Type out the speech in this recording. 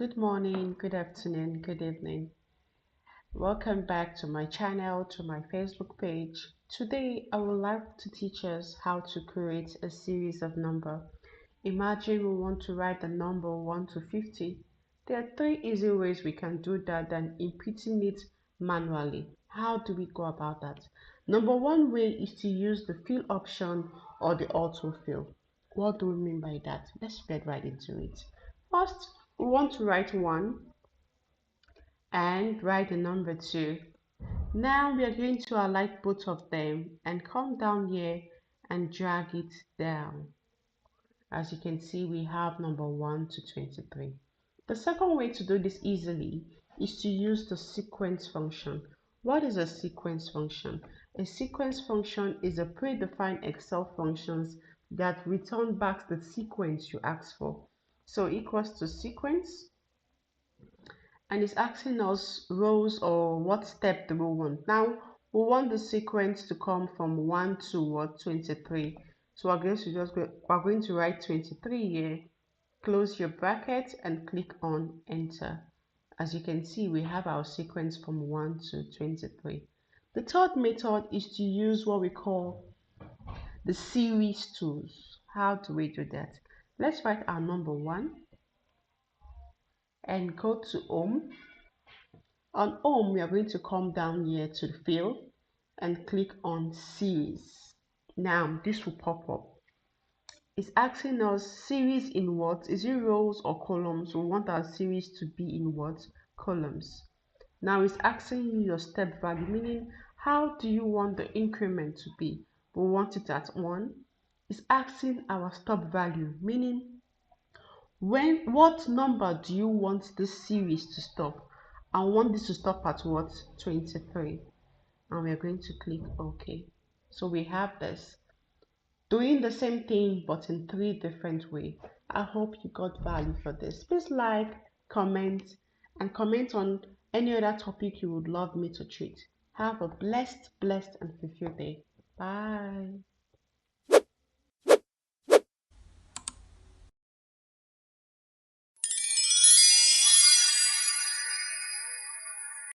good morning, good afternoon, good evening. Welcome back to my channel, to my Facebook page. Today, I would like to teach us how to create a series of number. Imagine we want to write the number 1 to 50. There are three easy ways we can do that than inputting it manually. How do we go about that? Number one way is to use the fill option or the autofill. What do we mean by that? Let's get right into it. First, we want to write 1 and write the number 2. Now we are going to highlight both of them and come down here and drag it down. As you can see, we have number 1 to 23. The second way to do this easily is to use the sequence function. What is a sequence function? A sequence function is a predefined Excel functions that return back the sequence you asked for. So equals to sequence, and it's asking us rows or what step do we want. Now we want the sequence to come from 1 to what 23. So we're going to write 23 here, close your bracket and click on enter. As you can see, we have our sequence from 1 to 23. The third method is to use what we call the series tools. How do we do that? Let's write our number 1 and go to home. On home, we are going to come down here to the field and click on series. Now this will pop up. It's asking us series in what? Is it rows or columns? We want our series to be in what? Columns. Now it's asking you your step value, meaning how do you want the increment to be? We want it at 1. It's asking our stop value, meaning what number do you want this series to stop? I want this to stop at what? 23. And we're going to click OK. So we have this. Doing the same thing but in 3 different ways. I hope you got value for this. Please like, comment, and comment on any other topic you would love me to treat. Have a blessed and fulfilled day. Bye.